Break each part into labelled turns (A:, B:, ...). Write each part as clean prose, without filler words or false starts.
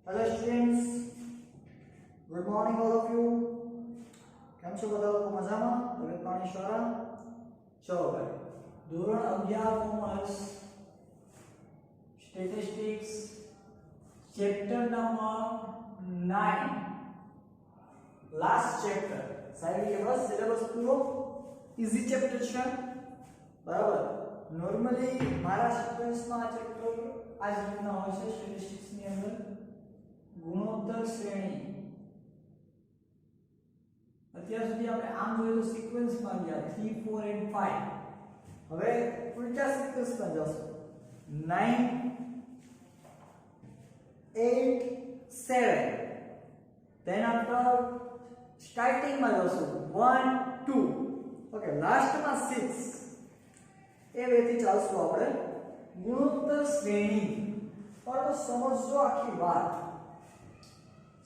A: Hello students, good morning all of you. કેમ છો બધા લોકો મજામાં? તબિયત પાણી સારા? ચલો ભાઈ, ધોરણ 11 commerce statistics chapter number 9 last chapter સાહેબ કે બસ સિલેબસ પૂરો ઈઝી ચેપ્ટર છે બરાબર. નોર્મલી મારા સિક્વન્સમાં આ ચેપ્ટર આ જ રીતના હોય છે સ્ટેટિસ્ટિક્સની અંદર. ગુણોત્તર શ્રેણી અત્યાર સુધી આપણે આમ જોઈએ તો સિક્વન્સમાં ગયા 3 4 and 5. હવે ઉલટા સિક્વન્સમાં જશું 9 8 7. then after સ્ટાર્ટિંગમાં જશું 1 2. ઓકે, લાસ્ટમાં 6. એ વેથી ચાલશું આપણે. ગુણોત્તર શ્રેણી પર તો સમજજો આખી વાત.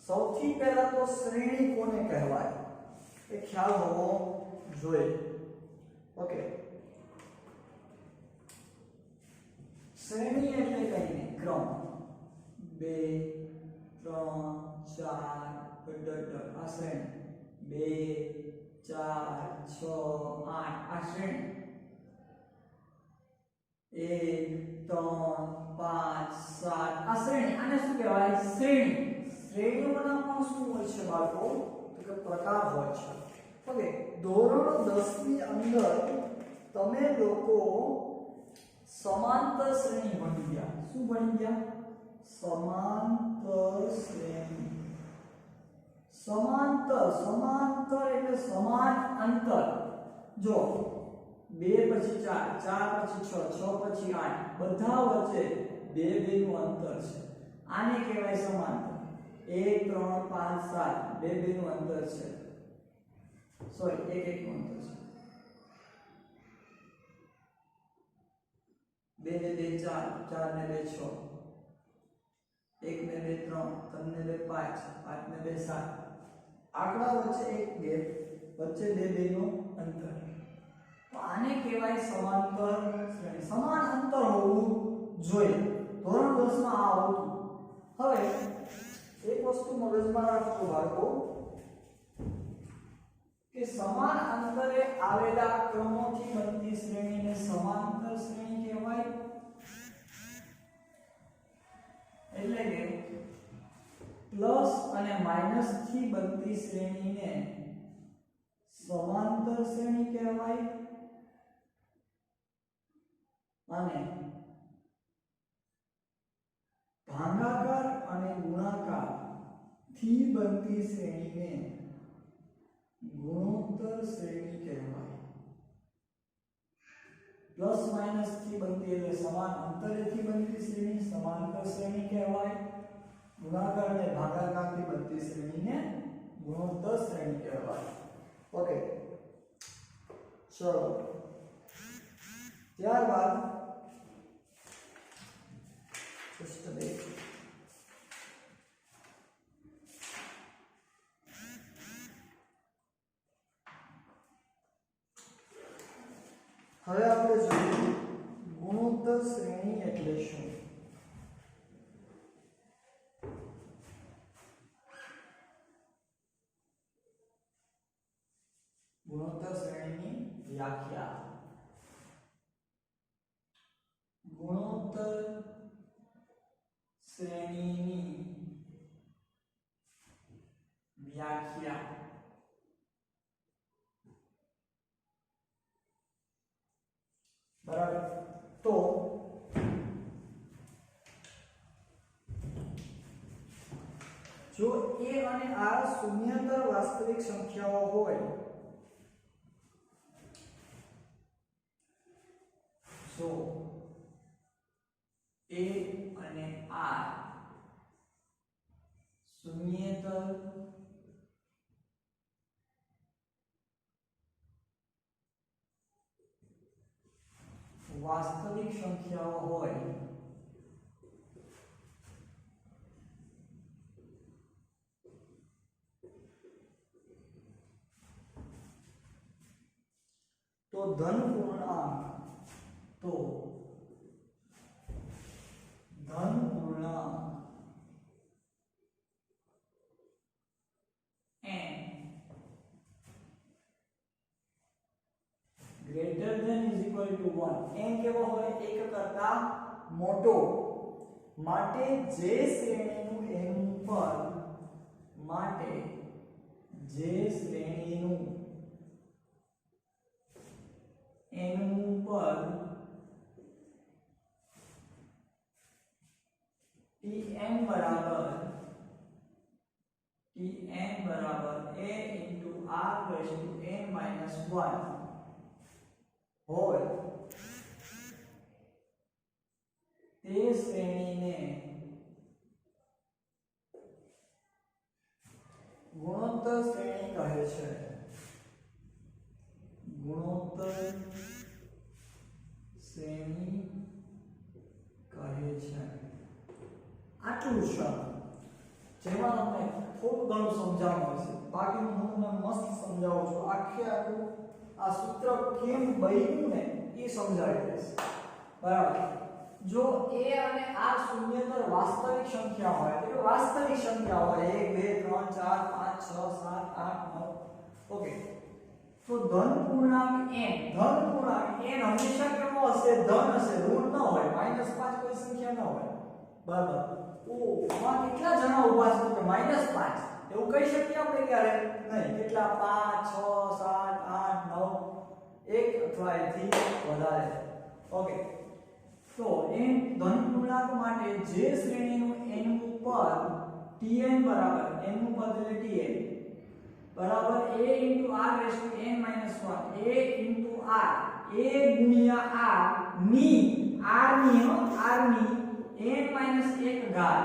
A: સૌથી પહેલા તો શ્રેણી કોને કહેવાય એ ખ્યાલ હોવો જોઈએ. ઓકે, શ્રેણી એટલે કઈ નહીં, ક્રમ. 2 3 4 આ શ્રેણી. 2 4 6 8 આ શ્રેણી. 1 3 5 7 આ શ્રેણી. આને શું કહેવાય? શ્રેણી. શ્રેણીઓના પણ શું હોય છે બાળકો? તો કે પ્રકાર હોય છે. ઓકે, ધોરણ 10 ની અંદર તમે લોકો સમાંતર શ્રેણી ભણી ગયા. શું ભણી ગયા? સમાંતર શ્રેણી. સમાંતર એટલે સમાન અંતર. જો 2 પછી 4 4 પછી 6 6 પછી 8 બધા વચ્ચે 2 નું અંતર છે. આને કહેવાય સમાંતર. 1 3 5 7 2 નું અંતર છે. સોરી 1 1 નું અંતર છે. 2 ને 2 4 4 ને 2 6 1 ને 2 3 3 ને 2 5 5 ને 2 7. આંકડા વચ્ચે એક ગેપ, વચ્ચે 2 નું અંતર. તો આને કહેવાય સમાંતર શ્રેણી. સમાન અંતર હોવું જોઈએ. ધોરણ 10 માં આ આવતું. હવે એક વસ્તુ મગજમાં રાખજો બાળકો કે સમાન અંતરે આવેલા ક્રમોથી બનતી શ્રેણીને સમાંતર શ્રેણી કહેવાય. એટલે કે પ્લસ અને માઈનસ થી બનતી શ્રેણીને સમાંતર શ્રેણી કહેવાય. અને ભાગાકાર અને ગુણાકાર થી બનતી શ્રેણીને ગુણોત્તર શ્રેણી કહેવાય. પ્લસ માઈનસ થી બનતી એટલે સમાન અંતરેથી બનતી શ્રેણી સમાંતર શ્રેણી કહેવાય. ગુણાકાર અને ભાગાકાર થી બનતી શ્રેણીને ગુણોત્તર શ્રેણી કહેવાય. ઓકે, ચલો ત્યારબાદ હવે આપણે જોઈએ ગુણોત્તર શ્રેણી એટલે શું. ગુણોત્તર શ્રેણીની વ્યાખ્યા. ગુણોત્તર શ્રેણીની વ્યાખ્યા બરાબર. તો જો a અને r શૂન્યતર વાસ્તવિક સંખ્યાઓ હોય, જો a અને r શૂન્યતર વાસ્તવિક સંખ્યાઓ હોય તો ધન પૂર્ણાંક greater than is equal to 1 n કેવો હોય એક કરતા મોટો માટે જે શ્રેણીનું n પદ માટે જે શ્રેણીનું n પદ tn બરાબર a into r raised to n minus 1 હોય તે શ્રેણીને ગુણોત્તર શ્રેણી કહે છે. ગુણોત્તર શ્રેણી કહે છે. આટલું છે જેમાં તમને થોડું ઘણું સમજાવવાનું છે, બાકીનું હું તમને મસ્ત સમજાવું છું. આખું આ સૂત્ર કેમ બન્યું ને એ સમજાવી દઈશ. બરાબર. જો a અને r શૂન્યતર વાસ્તવિક સંખ્યા હોય એટલે વાસ્તવિક સંખ્યા હોય 1 2 3 4 5 6 7 8 9 ઓકે, તો ધન પૂર્ણાંક n હંમેશા કેવો હશે? ધન હશે, ઋણ ન હોય. -5 કોઈ સંખ્યા ન હોય. બરાબર. માં કેટલા જણા ઊભા છે તો -5 એવું કહી શકીએ આપણે ક્યારે? નહીં. કેટલા? 5 6 7 8 9 એક અથવા એથી વધારે. ઓકે, તો n ધન પૂર્ણાંક માટે જે શ્રેણીનું n નું પદ tn બરાબર n નું પદ એટલે tn બરાબર a r raised to n minus 1 a r ની r ની n minus 1 ઘાત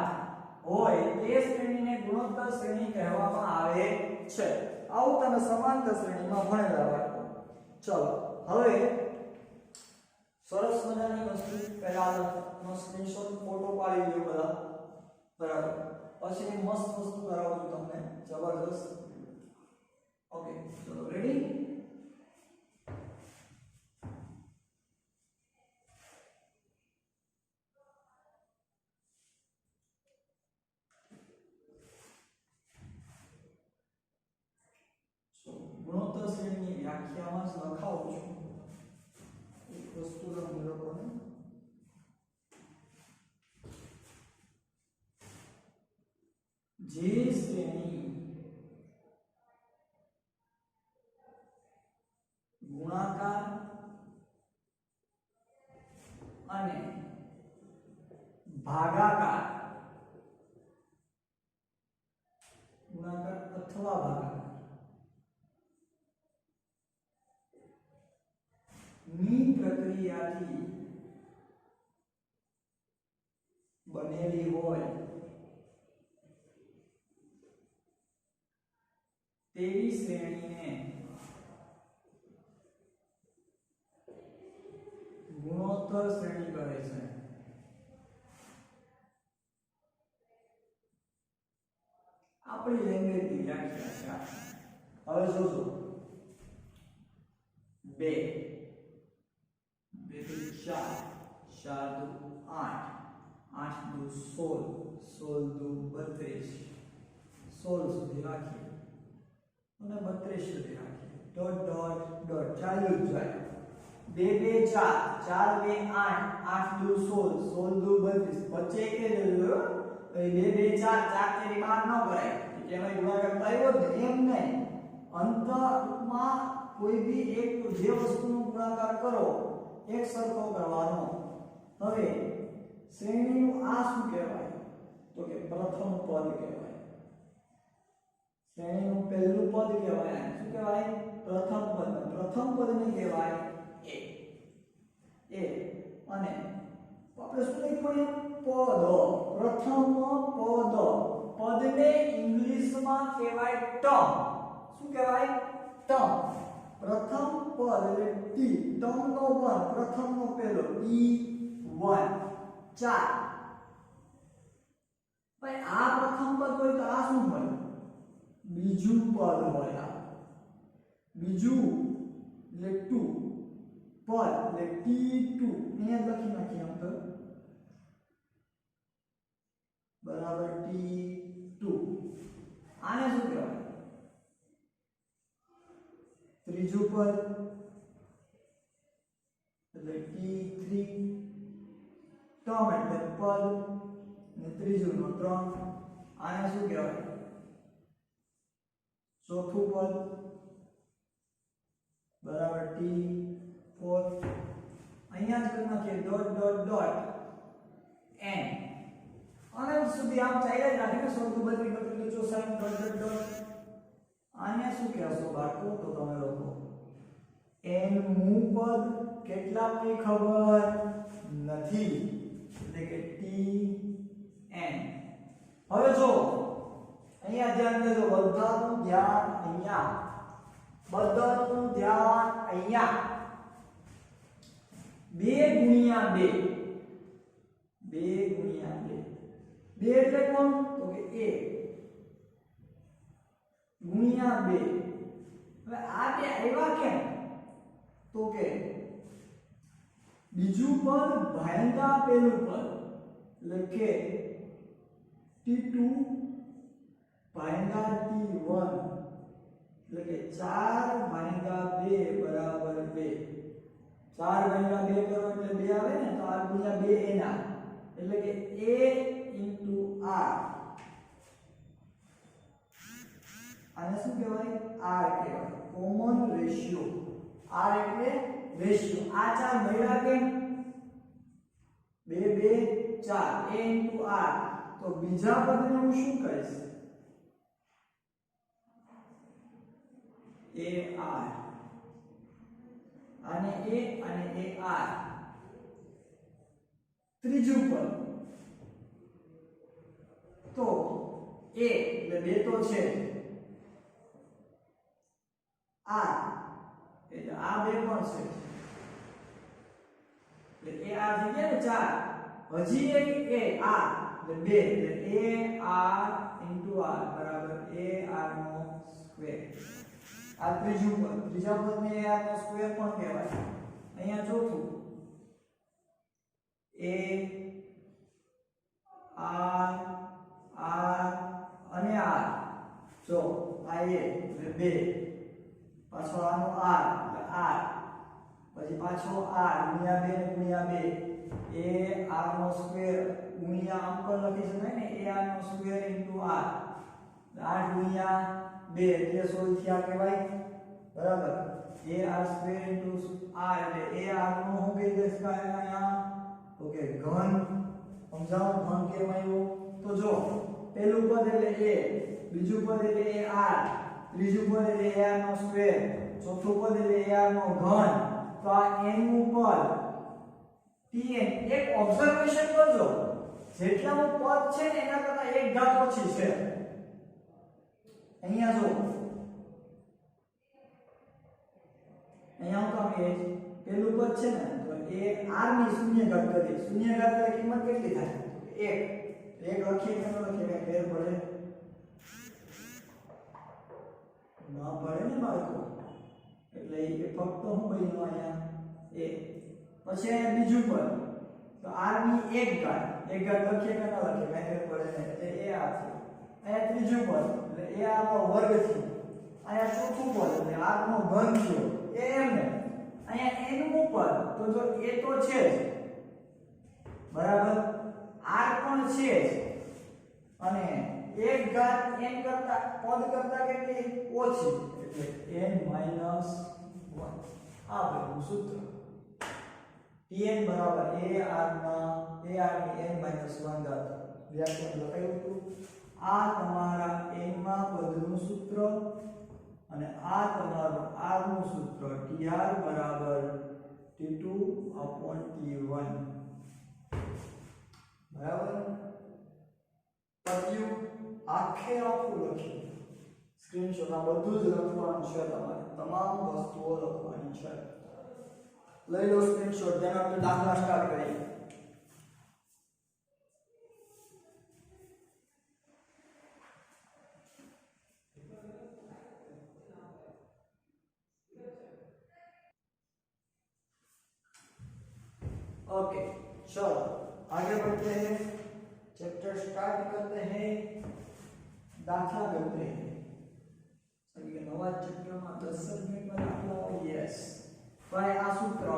A: હોય તે શ્રેણીને ગુણોત્તર શ્રેણી કહેવામાં આવે છે. આવું તમે સમાંતર શ્રેણીમાં ભણેલા બાળકો. ચલો હવે સરસ મજાની વસ્તુ પહેલા નો સ્ક્રીનશોટ ફોટો પાડી લ્યો બધા. બરાબર. પછી મસ્ત વસ્તુ કરાવું છું તમને જબરદસ્ત. ઓકે, ચલો રેડી. ગુણોત્તર શ્રેણીની વ્યાખ્યામાં જ લખાવું છું. એક વસ્તુ તમને લોકોને જે શ્રેણી ગુણાકાર અને ભાગાકાર ગુણાકાર અથવા ભાગાકાર ની પ્રક્રિયાથી બનેલી હોય તેવી શ્રેણીને ગુણોત્તર શ્રેણી કહે છે. આપણી લેંગ્વેજની વ્યાખ્યા છે. હવે જોજો 2 4 4 દુ 8 8 દુ 16 16 દુ 32 16 સુધી રાખીએ અને 32 સુધી રાખીએ. ડોટ ડોટ ડોટ ચાલ્યું જ જાય. 2 2 4 4 2 8 8 દુ 16 16 દુ 32 વચ્ચે એક જ રહ્યો. 2 2 4 4 તેરી બહાર ન કરાય કે એમાં ગુણાકાર આવ્યો જ એમ નહીં. અંતમાં કોઈ બી એક જે વસ્તુનો ગુણાકાર કરો એક સરખો કરવાનો. હવે શ્રેણીનું આ શું કહેવાય? તો કે પ્રથમ પદ કહેવાય. શ્રેણીનું પહેલું પદ કહેવાય. શું કહેવાય? પ્રથમ પદ. પ્રથમ પદને કહેવાય a. અને આપણે શું લખ્યું? પદ. પ્રથમ પદ. પદને ઇંગ્લિશમાં કહેવાય ટર્મ. શું કહેવાય? ટર્મ. પ્રથમ પદ એટલે t, ટર્મ નો 1, પ્રથમ નો પહેલો t1 4. ભાઈ આ પ્રથમ પદ હોય તો આ શું હોય? બીજું પદ હોય. આ બીજું એટલે 2 પદ એટલે t2 અહીંયા લખી નાખીએ આમ તો બરાબર t2. આને શું કહેવાય? 3જું પદ. 4 2 8 8 2 16 16 દુ 32 32 વચ્ચે એક જ રહ્યું. 2 2 4 4 તેરી બહાર ન કરાય. એમાં ગુણાકાર આવ્યો જ એમ નહીં. અંતમાં કોઈ બી એક જે વસ્તુનો ગુણાકાર કરો એક સરખો કરવાનો. હવે શ્રેણીનું આ શું કહેવાય? તો કે પ્રથમ પદ. પ્રથમ પદને કહેવાય a. टर्म એટલે પદ ને ત્રીજું નો 3 આને શું કહેવાય ચોથું પદ બરાબર t4 અહીંયા જ કરી નાખીએ ડોટ ડોટ ડોટ n અનંત સુધી આમ ચાલ્યા જ રાખીને 132 32 64 ડોટ ડોટ ડોટ આને શું કહેશો બાળકો તો તમે લોકો n મું પદ કેટલામની ખબર નથી એટલે કે tn હવે જો અહીંયા ધ્યાન દેજો બધાનું ધ્યાન અહીંયા બધાનું ધ્યાન અહીંયા 2 ગુણ્યા 2 2 ગુણ્યા 2 2 એટલે કોણ તો કે 1 ગુણ્યા 2 હવે આ બે આવ્યા કેમ તો કે બીજું પદ ભાંગ્યા પેલું પદ એટલે કે t2 ભાંગ્યા t1 એટલે કે 4 ભાંગ્યા 2 બરાબર 2 4 ભાંગ્યા 2 કરો એટલે 2 આવે ને તો r ગુણ્યા 2 એના એટલે કે a r આને શું કહેવાય r કહેવાય કોમન રેશિયો r એટલે રેશિયો આ ચાર મળ્યા કેમ 2 2 4 a r તો બીજા પદને હું શું કહીશ a r અને a r ત્રીજું પદ તો a એટલે બે તો છે r એટલે આ બે પણ છે એટલે a r થઈ ગયા ને 4 હજી એક a r એટલે 2 એટલે a r r બરાબર a r નો સ્ક્વેર આ ત્રીજું પદ ત્રીજા પદને a r નો સ્ક્વેર પણ કહેવાય અહીંયા ચોથું a r અને r જો આ a એટલે 2 પાછો આનો r એટલે r પછી પાછો r ગુણ્યા 2 ગુણ્યા 2 a r નો સ્ક્વેર ગુણ્યા આમ પણ લખી શકાય ને a r નો સ્ક્વેર r 8 ગુણ્યા 2 એટલે 16 થયા કહેવાય બરાબર a r સ્ક્વેર r એટલે a r નો શું કહી શકાય અહીંયા તો કે ઘન સમજાવો ઘન કેમ આવ્યો તો જો પહેલું પદ એટલે a બીજું પદ એટલે r ત્રીજું પદ એટલે a r નો સ્ક્વેર ચોથું પદ એટલે a r નો ઘન તો આ n નું પદ tn એક ઓબ્ઝર્વેશન કરજો જેટલાનું પદ છે ને એના કરતા એક ઘાત ઓછી છે અહીંયા જો અહીંયા હું કામ એ પેલું પદ છે ને તો એ r ની શૂન્ય ઘાત કરી શૂન્ય ઘાત એટલે કિંમત કેટલી થાય 1 1 લખીએ કે ન લખીએ કે ફેર પડે ના પડે ને બાળકો એટલે એ ફક્ત હું બન્યો અહીંયા a પછી અહીંયા બીજું પદ તો r ની 1 ઘાત લખીએ કે ન લખીએ કઈ ફેર પડે ને એટલે a r છે અહીંયા ત્રીજું પદ એટલે a r નો વર્ગ છે અહીંયા ચોથું પદ એટલે r નો ઘન થયો એ એમ ને અહીંયા n નું પદ તો જો a તો છે જ બરાબર r પણ છે જ અને 1 ઘાત n કરતા પદ કરતા કેટલી ઓછી એટલે n - 1 આ બધું સૂત્ર tn બરાબર ar ની n - 1 ઘાત વ્યાખ્યાન લખાયું હતું આ તમારા n માં પદનું સૂત્ર અને આ તમારું r નું સૂત્ર tr બરાબર t2/t1 બરાબર પત્યું આખે આખું લખ્યું સ્ક્રીનશોટ આ બધું જ લખવાનું છે તમારે તમામ વસ્તુઓ લખવાની છે લઈ લો સ્ક્રીનશોટ then આપણે દાખલા સ્ટાર્ટ કરીએ ओके चलो आगे बढ़ते हैं चैप्टर स्टार्ट करते हैं दाखला करते हैं अभी नवा चैप्टर में 10 मिनट में दाखला हो यस भाई आ सूत्र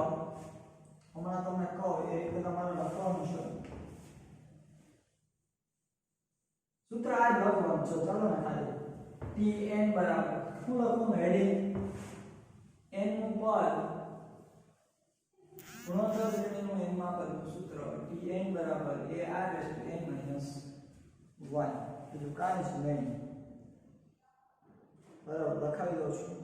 A: હમણાં તમને કહું એ રીતે તમારે લખવાનું છે સૂત્ર આ જ લખવાનું છે ચાલો ને ખાલી tn બરાબર શું લખવાનું હેડિંગ n નું પદ ગુણોત્તર શ્રેણીનું n માં પદનું સૂત્ર tn બરાબર ar n minus 1 બીજું કાંઈ જ નહીં બરાબર લખાવી દઉં છું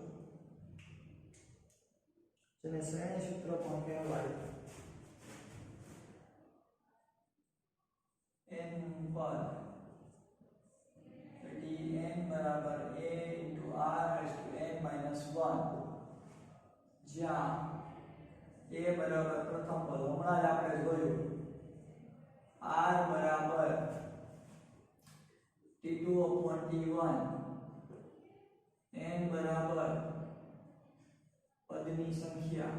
A: જેને શ્રેણી સૂત્ર પણ કહેવાય n પદ tn બરાબર a r n minus 1 જ્યાં a બરાબર પ્રથમ પદ હમણાં જ આપણે જોયું r બરાબર t2 upon t1 n બરાબર પદની સંખ્યા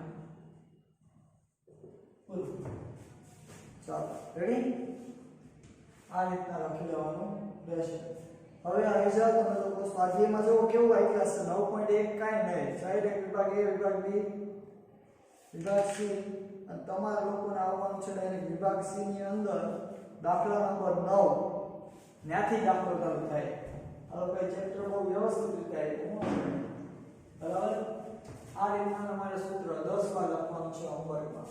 A: ચાલો રેડી આ રીતના લખી લેવાનું રહેશે હવે આવી જાવ તમે લોકો સ્વાધ્યાયમાં જો કેવું આપ્યું હશે 9.1 કાંઈ નહીં ડાયરેક્ટ વિભાગ A વિભાગ B વિભાગ C અને તમારા લોકોને આવવાનું છે ડાયરેક્ટ વિભાગ C ની અંદર દાખલા નંબર 9 ત્યાંથી દાખલો ચાલુ થાય હવે ભાઈ ચેપ્ટર બહુ વ્યવસ્થિત રીતે આવ્યું બરાબર આ રીતના તમારે સૂત્ર 10 વાર લખવાનું છે હોમવર્કમાં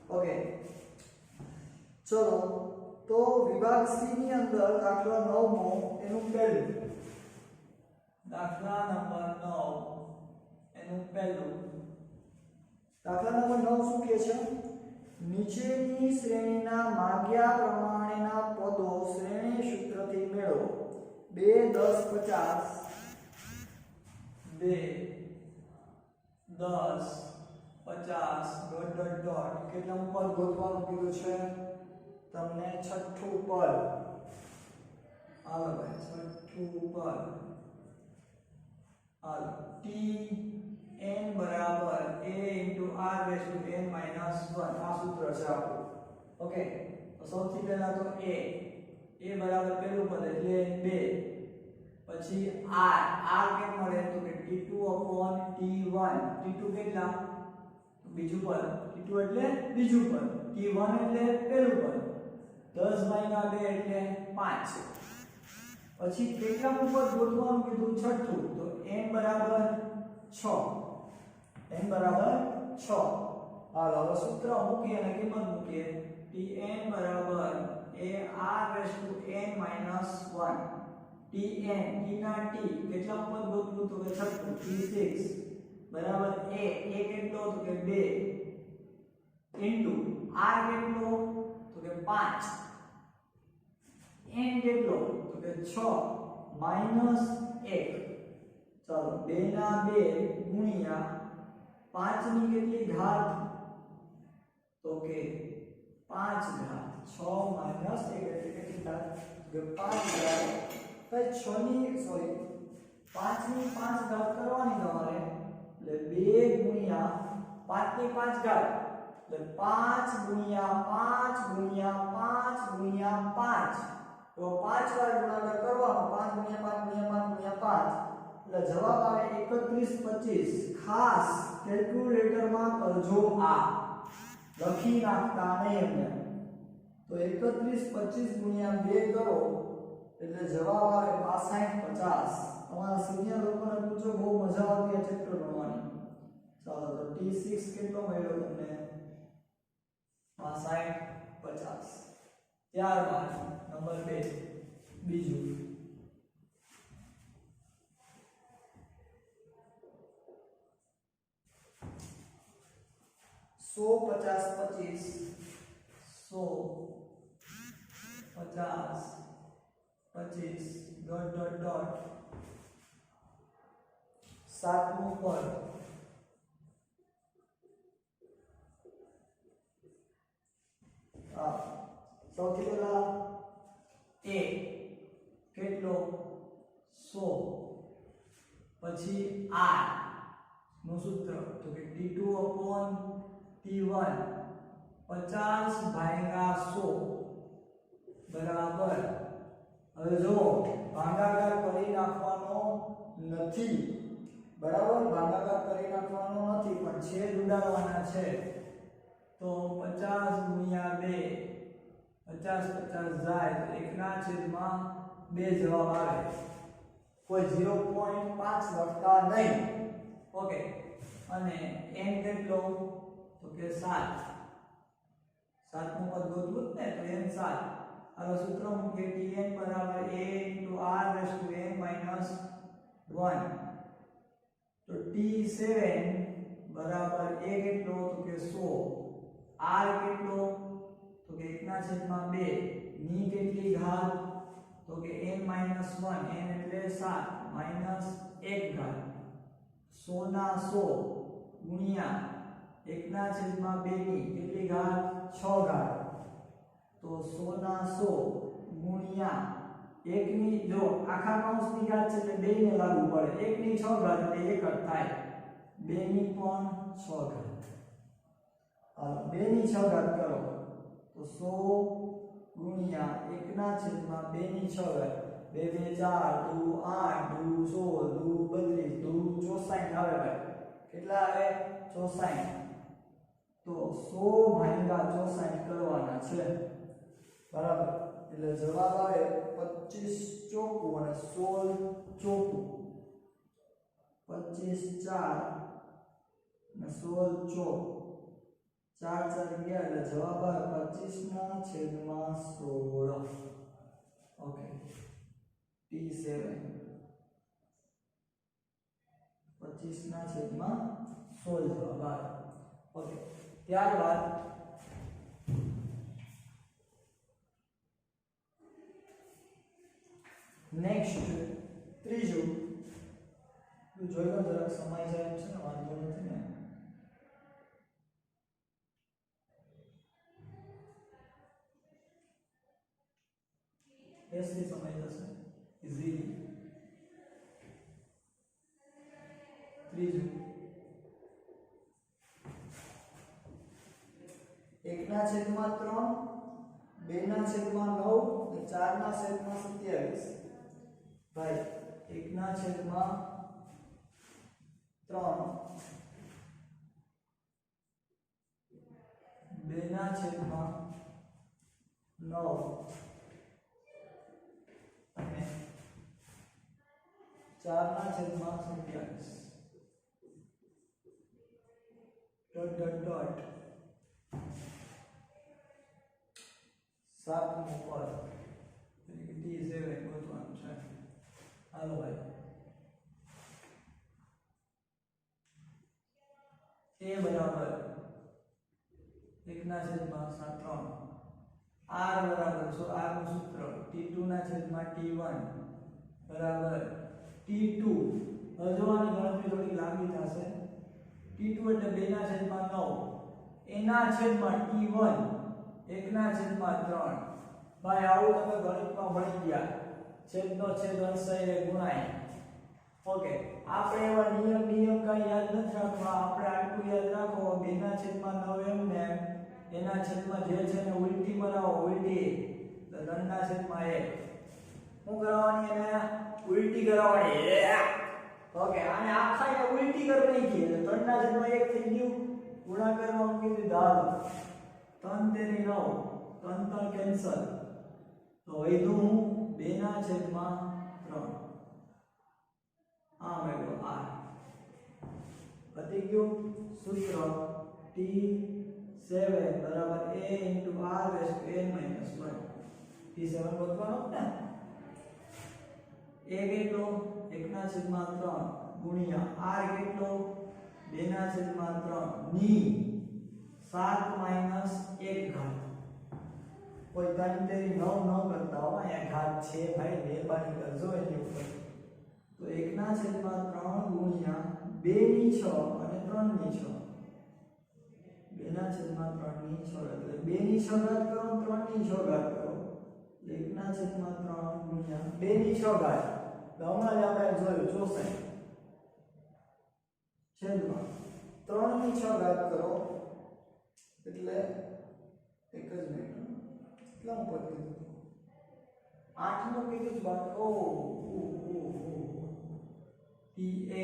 A: ઓકે ચલો તો વિભાગ C ની અંદર દાખલા 9 મો એનું પહેલું દાખલા નંબર 9 એનું પહેલું દાખલા નંબર 9 શું કહે છે નીચેની શ્રેણીના માંગ્યા પ્રમાણેના પદો શ્રેણી સૂત્રથી મેળવો 2 10 50 કેટલામું પદ ગોતવાનું કીધું છે તમને છઠ્ઠું પદ હાલો ભાઈ છઠ્ઠું પદ હાલો t n બરાબર a r n minus 1 આ સૂત્ર છે આપણું ઓકે તો સૌથી પહેલા તો a બરાબર પહેલું પદ એટલે 2 પછી r કેમ મળે તો કે t2 upon t1 t2 કેટલા બીજું પદ t2 એટલે બીજું પદ t1 એટલે પહેલું પદ 10 ભાગ્યા 2 એટલે 5 પછી કેટલામું પદ ગોતવાનું કીધું છઠ્ઠું તો n બરાબર 6 n બરાબર 6 હાલો હવે સૂત્ર મૂકીએ અને કિંમત મૂકીએ tn બરાબર ar n minus 1 tn t ના t કેટલામું પદ ગોતવું તો કે છઠ્ઠું t6 બરાબર a કેટલો તો કે 2 ઇન્ટુ r કેટલો તો કે 5 n કેટલો તો કે 6 માઈનસ 1 ચાલો 2 ના 2 ગુણ્યા 5 ની કેટલી ઘાત તો કે 5 ઘાત 6 માઈનસ 1 એટલે કેટલા તો 5 ઘાત ભાઈ 6 ની સોરી 5 ની 5 ઘાત કરવાની તમારે એટલે 2 ગુણ્યા 5 ની 5 ઘાત એટલે 5 ગુણ્યા 5 ગુણ્યા 5 ગુણ્યા 5 તો 5 વાર ગુણાકાર કરવાનો 5 ગુણ્યા 5 ગુણ્યા 5 ગુણ્યા 5 એટલે જવાબ આવે 3125 ખાસ કેલ્ક્યુલેટરમાં કરજો આ લખી નાખતા નહીં એમને તો 3125 ગુણ્યા 2 કરો એટલે જવાબ આવે 6550 તમારા સિનિયર લોકોને પૂછો બહુ મજા આવતી આ ચેપ્ટર ભણવાની ચાલો તો t6 કેટલો મળ્યો તમને 6550 ત્યારબાદ નંબર 2 બીજું 100 સાતમું પદ સૌથી પહેલા a કેટલો 100 પછી r નું સૂત્ર તો કે t2 upon t1 50 ભાગ્યા 100 બરાબર હવે જો ભાગાકાર કરી નાખવાનો નથી, બરાબર, ભાગાકાર કરી નાખવાનો નથી પણ છેદ ઉડાડવાના છે, તો 50 ગુણ્યા 2 50 50 જાય તો 1/2 જવાબ આવે, કોઈ 0.5 લખતા નહીં, ઓકે। અને n કેટલો, તો કે 7 7નું પદ ગોતવું ને, તો n 7, આનો સૂત્ર મૂકીએ tn બરાબર a * r - n - 1, તો t7 બરાબર a કેટલો, તો કે 100, r કેટલો, તો કે 1/2, ની કેટલી ઘાત, તો કે n - 1, n એટલે 7 માઈનસ 1 ઘાત, 100 ના 100 ગુણ્યા 1/2 ની કેટલી ઘાત, 6 ઘાત, તો 100 ના 100 ગુણ્યા 1 ની, જો આખા કૌંસની ઘાત છે એટલે 2 ને લાગુ પડે, 1 ની 6 ઘાત એટલે 1 જ થાય, 2 ની પણ 6 ઘાત, હાલો 2 ની 6 ઘાત કરો તો 100 ગુણ્યા 1/2 ની 6 ઘાત, 2 2 4 2 8 2 16 2 32 2 64 આવે ભાઈ, કેટલા આવે, 64, તો 100 ભાગ્યા 64 કરવાના છે, બરાબર, એટલે જવાબ આવે 25 ચોકું અને 16 ચોકું, 25 4 અને 16 ચોક, 4 4 ગયા એટલે જવાબ આવે 25/16, ઓકે, t7 25/16 જવાબ આવે, ઓકે। ત્યારબાદ નેક્સ્ટ ત્રીજું, જોઈ લો જરાક સમય જાય છે ને, વાંધો નથી ને, એસી સમય જશે ઇઝીલી। ત્રીજું 1/3 2/9 અને 4/27 ભાઈ, 1/3 2/9 અને 4/27 ડોટ ડોટ ડોટ, 7મું પદ એટલે કે t7 ગોતવાનું છે, હાલો ભાઈ, a બરાબર 1/7 r બરાબર, સો r નું સૂત્ર t2/t1 બરાબર t2, હવે જોવાની ગણતરી થોડી લાંબી થશે, t2 એટલે 2/9 એના છેદમાં t1 1/3, ભાઈ આવું તમે ગણિતમાં ભણી ગયા, છેદનો છેદ અંશય ગુણાય, ઓકે। આપણે એવા નિયમ કાંઈ યાદ નથી રાખવા, આપણે આટલું યાદ રાખો, 2/9 એમ ને એના છેદમાં જે છે ને ઉલટી બનાવો, ઉલટી, તો 3/1, શું કરવાની, એને ઉલટી કરવાની, ઓકે, આને આખાને ઉલટી કરી નાખી એટલે 3/1 થઈ ગયું, ગુણાકારમાં મૂકી દીધા, 3 તેરી 9, 3 કેન્સલ, તો વધ્યું 2/3, આ મળ્યો r, પતી ગયું, સૂત્ર t7 બરાબર a * r⁻n - 1, t7 ગોતવાનો ને, a કેટલો 1/3 ગુણ્યા r કેટલો 2/3 ની 7 - 1 ઘાત, કોઈ 3 તેરી 9 ન કરતા હો, અહીંયા ઘાત છે ભાઈ, મહેરબાની કરજો એની ઉપર, તો 1/3 ગુણ્યા 2/6 અને 3/6, 2/3 એટલે 2/6 ઘાત કરો, 3/6 ઘાત કરો, 1/3 ગુણ્યા 2/6 ઘાત, તો હમણાં જ આપણે જોયું 64 છેદમાં 3/6 ઘાત કરો એટલે એક જ મિનિટ, કેટલા ઉપર કીધું, 8 કેટલું બાદ ઓ P8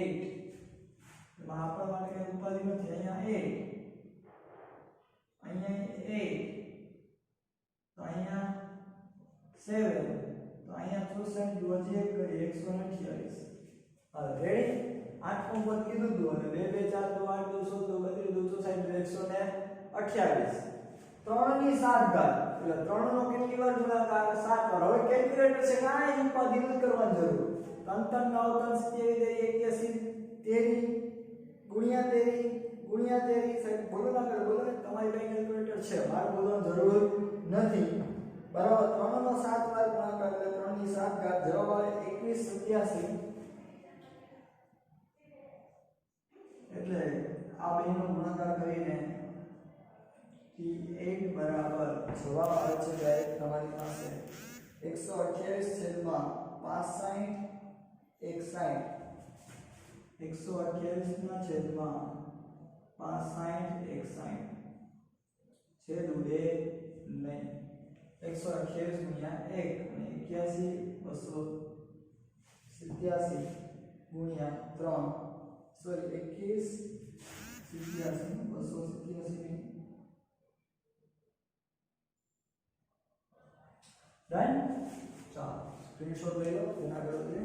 A: એમાં આપણા માટે કઈ ઉપાધિ નથી અહીંયા 8 અહીંયા 8 તો અહીંયા 7 તો અહીંયા 64 હજી એક કરીએ 128 હાલ રેડી 8 નું પદ કીધું હતું અને 2 2 4 તો 8 2 16 128 3 ની 7 ઘાત એટલે 3 નો કેટલી વાર ગુણાકાર 7 વાર હવે કેલ્ક્યુલેટર છે કાંઈ ઉપાધિ નથી કરવાની જરૂર 3 3 9 3 87 83 ગુણ્યા 13 સાહેબ બોલો ના કરો બોલો ને તમારી પાસે કેલ્ક્યુલેટર છે મારે બોલવાની જરૂર નથી બરાબર 3 નો 7 વાર ગુણાકાર એટલે 3 ની 7 ઘાત જવાબ આવે 2187 એટલે આ બેનો ગુણાકાર કરીને P8 બરાબર જવાબ આવે છે ડાયરેક્ટ તમારી પાસે 128 છેદમાં 65 128 ના છેદમાં 65 છેદ ઉડે નહીં 128 ગુણ્યા 1 અને 81 ગુણ્યા 3 સોરી 21 287 ડન ચાલો સ્ક્રીનશોટ લઈ લો એના કરો તે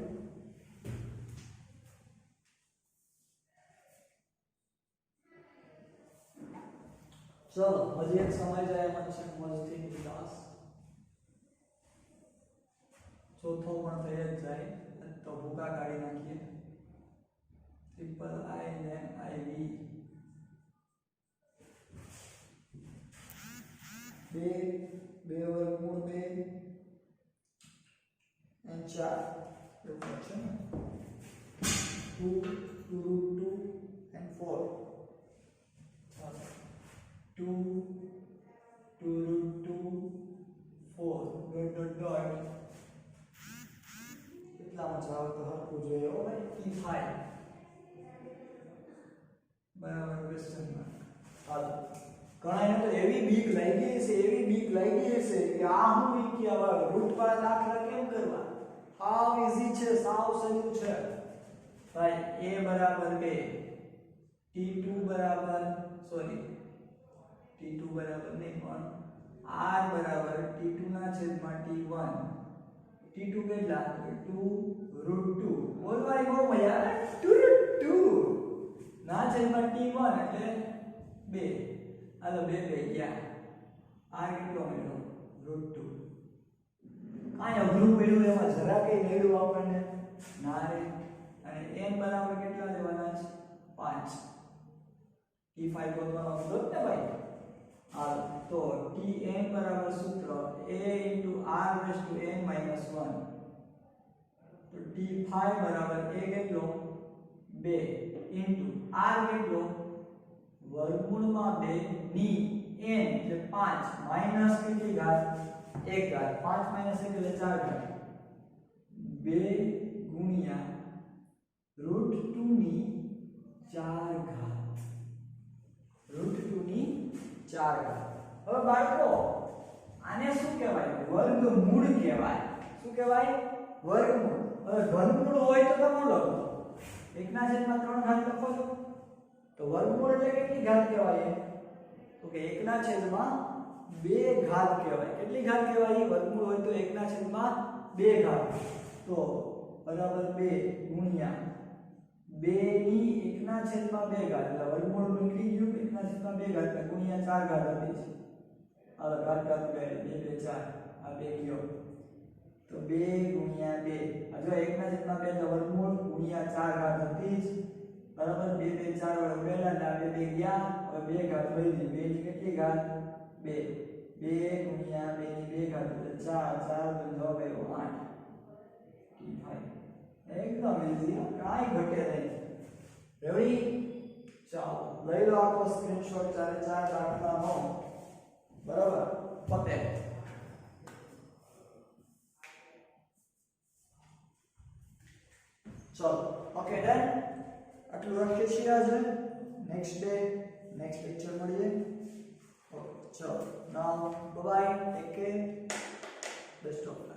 A: ચલો હજી એક સમય જાય એમાં છે મસ્તી ક્લાસ ચોથો પણ થઈ જ જાય તો ભૂકા કાઢી નાખીએ ટ્રિપલ આઈ ને આઈવી 2 વર્ગમૂળ 2 અને 4 એવું છે ને 2 2 and 4 2 2 4 dot કેટલામાં જાવ તો હરખું જોઈએ હો ભાઈ P5 બરાબર ક્વેશ્ચન માર્ક હાલ ઘણાને તો એવી બીક લાગી છે કે આ હું કે આવા રૂટપાળ દાખલા કેમ કરવા હાવ ઈઝી છે સાવ સહેલું છે ભાઈ a બરાબર 2 t2 બરાબર સોરી t2 બરાબર નહીં પણ r બરાબર t2 ના છેદમાં t1 t2 કેટલા 2√2 બોલવાની બહુ મજા આવે 2√2 ના છેદમાં t1 એટલે 2 હાલો 2 ગયા r કેટલો મળ્યો √2 કાંઈ અઘરું પડ્યું એમાં જરા કઈ મળ્યું આપણને ના રે અને n બરાબર કેટલા લેવાના છે 5 t5 ગોતવાનો હતો ને ભાઈ હાલ તો tn બરાબર સૂત્ર a * r⁻n - 1 તો t5 બરાબર a કેટલો 2 * r કેટલો વર્ગમૂળમાં 2 ની n એટલે 5 માઈનસ કેટલી ઘાત 1 ઘાત 5 માઈનસ 1 એટલે 4 ઘાત 2 ગુણ્યા √2 ની 4 ઘાત √2 ની 4 ઘાત હવે બાળકો આને શું કહેવાય વર્ગમૂળ કહેવાય શું કહેવાય વર્ગમૂળ હવે ઘનમૂળ હોય તો તમે લખો 1/3 ઘાત લખો છો તો વર્ગમૂળ એટલે કેટલી ઘાત કહેવાય તો કે 1/2 ઘાત કહેવાય કેટલી ઘાત કહેવાય વર્ગમૂળ હોય તો 1/2 ઘાત તો બરાબર 2 ગુણ્યા 2 ની 1/2 ઘાત એટલે વર્ગમૂળ નીકળી ગયું 1/2 ઘાત ગુણ્યા 4 ઘાત હતી હાલો ઘાત ઘાત બે 2 2 4 આ 2 ગયો તો 2 ગુણ્યા 2 આ જો 1/2 એટલે વર્ગમૂળ ગુણ્યા 4 ઘાત હતી જ બરાબર 2 2 4 વડે ઉડેલા એટલે 2 ગયા હવે 2 ઘાત વધી 2 ની કેટલી ઘાત 2 2 ગુણ્યા 2 ની 2 ઘાત એટલે 4 4 તો જવાબ આવ્યો 8 t5 એકદમ ઈઝી કાઈ ઘટે નહીં રેડી ચાલો લઈ લો આખો સ્ક્રીનશોટ ચારે ચાર દાખલાનો બરાબર પતે ચલો ઓકે ડન આટલું રાખીએ છીએ આજે નેક્સ્ટ ડે નેક્સ્ટ લેક્ચર મળીએ ઓકે ચલો now bye take care best of